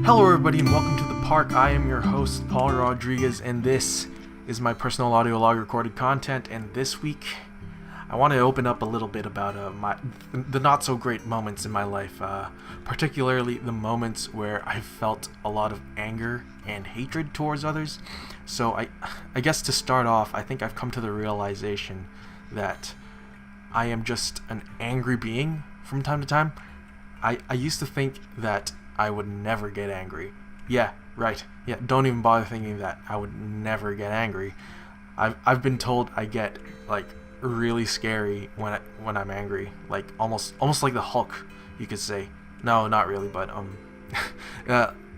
Hello everybody and welcome to The Park. I am your host, Paul Rodriguez, and this is my personal audio log recorded content. And this week, I want to open up a little bit about the not so great moments in my life, particularly the moments where I felt a lot of anger and hatred towards others. So I guess to start off, I think I've come to the realization that I am just an angry being from time to time. I used to think that I would never get angry. Yeah, right. Yeah, don't even bother thinking that I would never get angry. I've been told I get like really scary when I'm angry, like almost like the Hulk, you could say. No, not really, but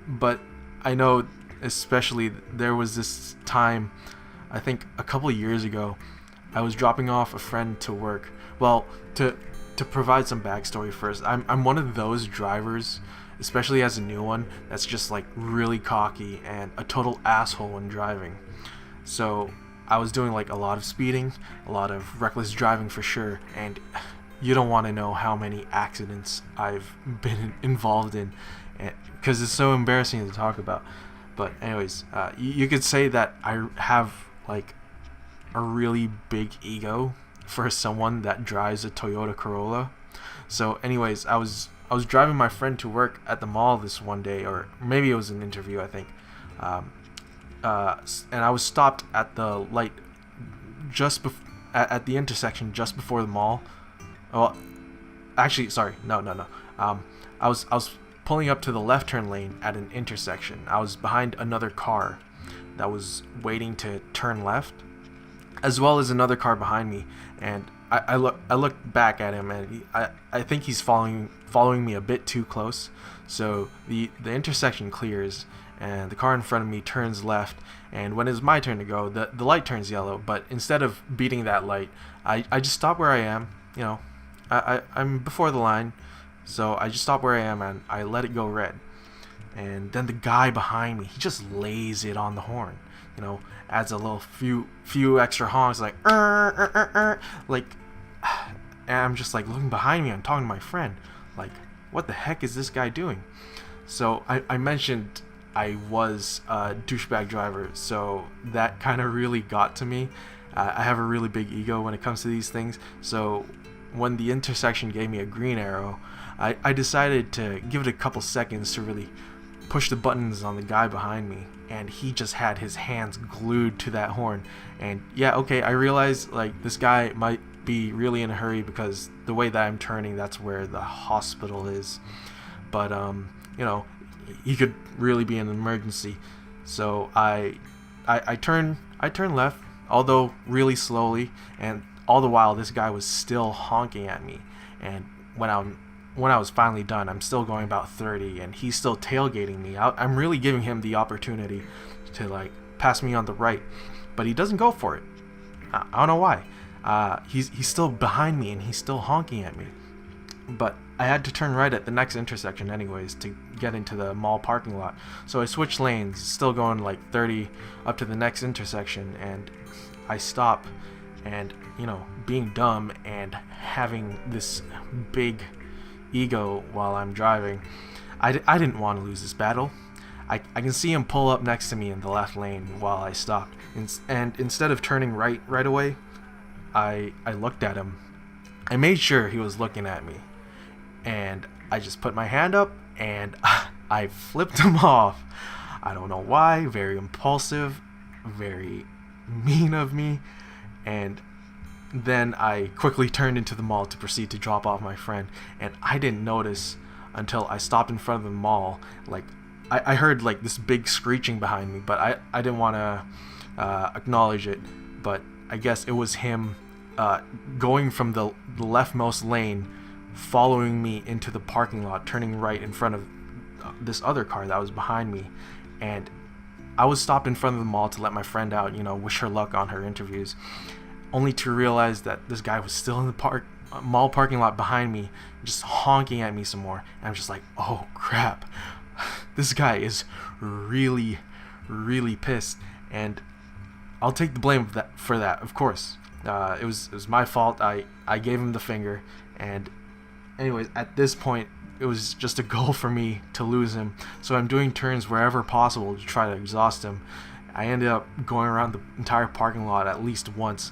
but I know, especially there was this time, I think a couple of years ago, I was dropping off a friend to work. Well, to provide some backstory first, I'm one of those drivers, especially as a new one, that's just like really cocky and a total asshole when driving. So I was doing like a lot of speeding, a lot of reckless driving for sure, and you don't want to know how many accidents I've been involved in, because it's so embarrassing to talk about. But anyways, you could say that I have like a really big ego for someone that drives a Toyota Corolla. So anyways, I was driving my friend to work at the mall this one day, or maybe it was an interview, I think. And I was stopped at the light at the intersection just before the mall. Well, actually, sorry, no. I was pulling up to the left turn lane at an intersection. I was behind another car that was waiting to turn left, as well as another car behind me, and I looked back at him, and I think he's following me a bit too close. So the intersection clears, and the car in front of me turns left, and when it's my turn to go, the light turns yellow. But instead of beating that light, I just stop where I am. You know, I'm before the line, so I just stop where I am and I let it go red. And then the guy behind me, he just lays it on the horn. You know, adds a little few extra honks, like like, and I'm just like looking behind me. I'm talking to my friend, like, what the heck is this guy doing? So I mentioned I was a douchebag driver, so that kind of really got to me. I have a really big ego when it comes to these things. So when the intersection gave me a green arrow, I decided to give it a couple seconds to really push the buttons on the guy behind me, and he just had his hands glued to that horn. And yeah, okay, I realized like this guy might be really in a hurry because the way that I'm turning, that's where the hospital is. But you know, he could really be in an emergency. So I turn left, although really slowly, and all the while this guy was still honking at me. And when I was finally done, I'm still going about 30, and he's still tailgating me. I'm really giving him the opportunity to like pass me on the right, but he doesn't go for it. I don't know why. He's still behind me, and he's still honking at me. But I had to turn right at the next intersection anyways to get into the mall parking lot. So I switched lanes, still going like 30 up to the next intersection, and I stop. And you know, being dumb and having this big ego while I'm driving, I didn't want to lose this battle. I can see him pull up next to me in the left lane while I stopped, and instead of turning right away, I looked at him. I made sure he was looking at me, and I just put my hand up and I flipped him off. I don't know why. Very impulsive, very mean of me. And then I quickly turned into the mall to proceed to drop off my friend, and I didn't notice until I stopped in front of the mall. Like I heard like this big screeching behind me, but I didn't want to acknowledge it. But I guess it was him going from the leftmost lane, following me into the parking lot, turning right in front of this other car that was behind me. And I was stopped in front of the mall to let my friend out, you know, wish her luck on her interviews, only to realize that this guy was still in the mall parking lot behind me, just honking at me some more. And I'm just like, oh crap, this guy is really, really pissed, and I'll take the blame for that, of course. It was my fault. I gave him the finger, and anyways, at this point, it was just a goal for me to lose him. So I'm doing turns wherever possible to try to exhaust him. I ended up going around the entire parking lot at least once,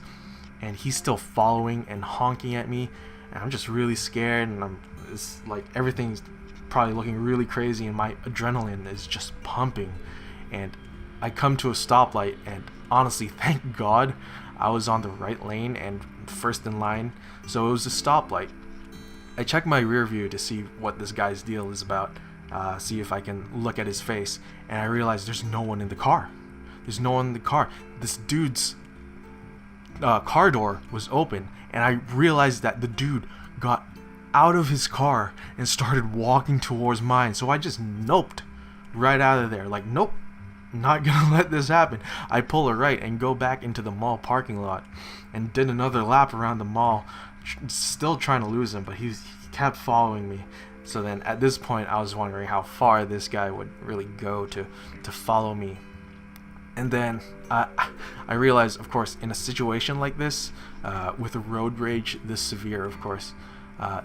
and he's still following and honking at me, and I'm just really scared, and it's like everything's probably looking really crazy, and my adrenaline is just pumping. And I come to a stoplight, and honestly, thank God I was on the right lane and first in line, so it was a stoplight. I check my rear view to see what this guy's deal is about, see if I can look at his face, and I realize there's no one in the car. There's no one in the car. This dude's car door was open, and I realized that the dude got out of his car and started walking towards mine. So I just noped right out of there. Like, nope, not gonna let this happen. I pull a right and go back into the mall parking lot and did another lap around the mall, still trying to lose him, but he kept following me. So then at this point I was wondering how far this guy would really go to follow me. And then I realized, of course, in a situation like this, with a road rage this severe, of course,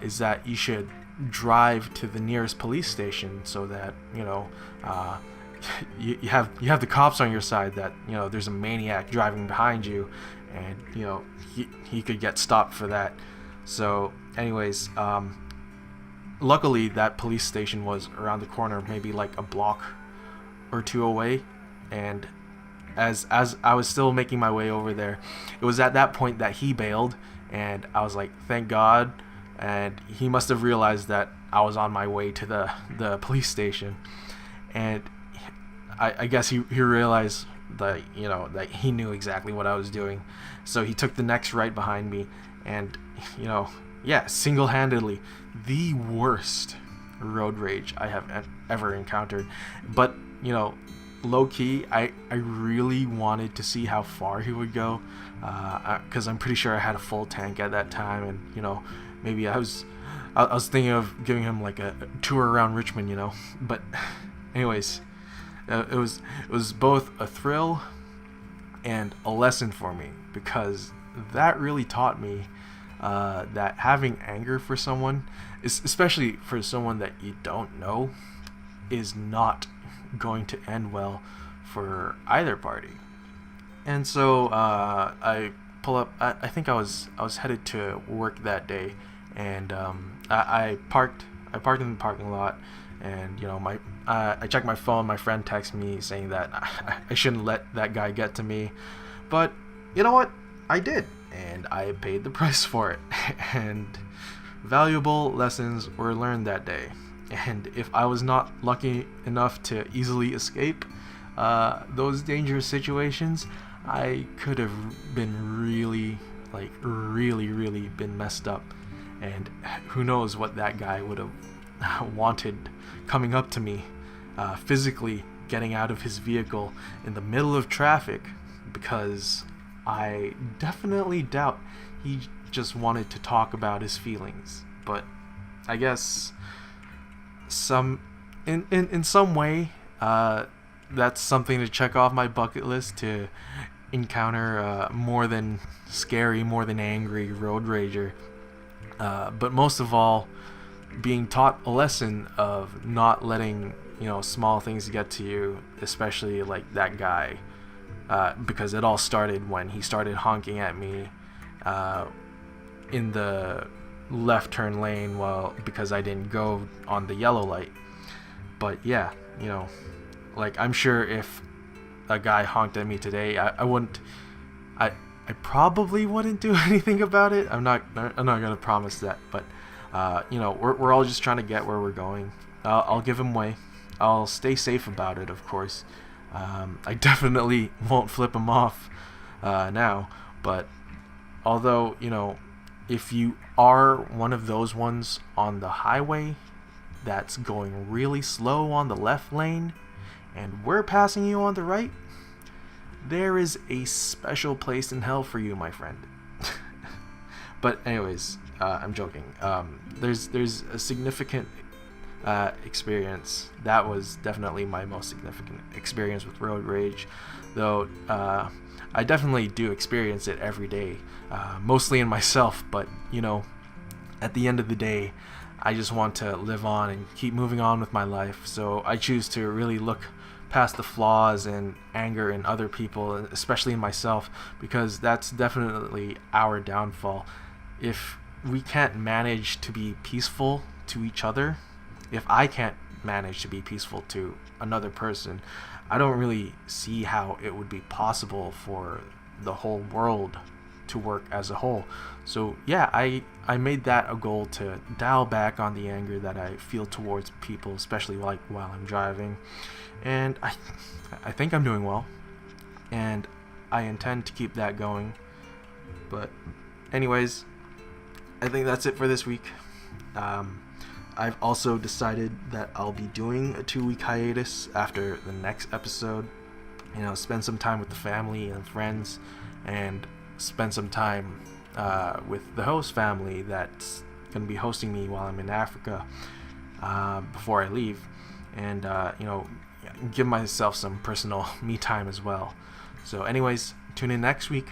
is that you should drive to the nearest police station so that, you have the cops on your side, that, there's a maniac driving behind you, and, he could get stopped for that. So anyways, luckily that police station was around the corner, maybe like a block or two away, and as I was still making my way over there, it was at that point that he bailed, and I was like, thank God. And he must have realized that I was on my way to the police station, and I guess he realized that, that he knew exactly what I was doing. So he took the next right behind me, and single-handedly the worst road rage I have ever encountered. But low-key, I really wanted to see how far he would go, because I'm pretty sure I had a full tank at that time, and maybe I was thinking of giving him like a tour around Richmond, but anyways, it was both a thrill and a lesson for me, because that really taught me that having anger for someone, especially for someone that you don't know, is not going to end well for either party. And so I pull up. I think I was headed to work that day, and I parked in the parking lot, and I checked my phone. My friend texted me saying that I shouldn't let that guy get to me, but you know what? I did, and I paid the price for it. And valuable lessons were learned that day. And if I was not lucky enough to easily escape those dangerous situations, I could have been really been messed up. And who knows what that guy would have wanted coming up to me, physically getting out of his vehicle in the middle of traffic, because I definitely doubt he just wanted to talk about his feelings. But I guess in some way, that's something to check off my bucket list, to encounter more than scary, more than angry road rager. But most of all, being taught a lesson of not letting small things get to you, especially like that guy, because it all started when he started honking at me in the left turn lane, because I didn't go on the yellow light. But yeah, like, I'm sure if a guy honked at me today, I probably wouldn't do anything about it. I'm not gonna promise that, but we're all just trying to get where we're going. I'll give him way. I'll stay safe about it, of course. I definitely won't flip him off now, but although, if you are one of those ones on the highway that's going really slow on the left lane, and we're passing you on the right, there is a special place in hell for you, my friend. But anyways, I'm joking. There's a significant experience. That was definitely my most significant experience with road rage, though I definitely do experience it every day, mostly in myself, but at the end of the day, I just want to live on and keep moving on with my life. So I choose to really look past the flaws and anger in other people, especially in myself, because that's definitely our downfall. If we can't manage to be peaceful to each other, if I can't manage to be peaceful to another person, I don't really see how it would be possible for the whole world to work as a whole. So yeah, I made that a goal to dial back on the anger that I feel towards people, especially like while I'm driving. And I think I'm doing well, and I intend to keep that going. But anyways, I think that's it for this week. I've also decided that I'll be doing a 2-week hiatus after the next episode. Spend some time with the family and friends, and spend some time with the host family that's going to be hosting me while I'm in Africa before I leave. And, give myself some personal me time as well. So anyways, tune in next week.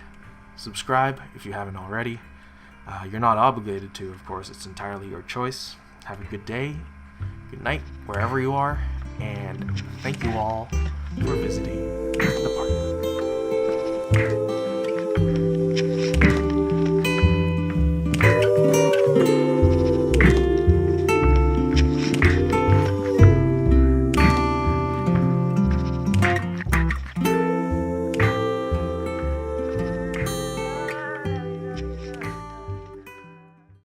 Subscribe if you haven't already. You're not obligated to, of course. It's entirely your choice. Have a good day, good night, wherever you are, and thank you all for visiting.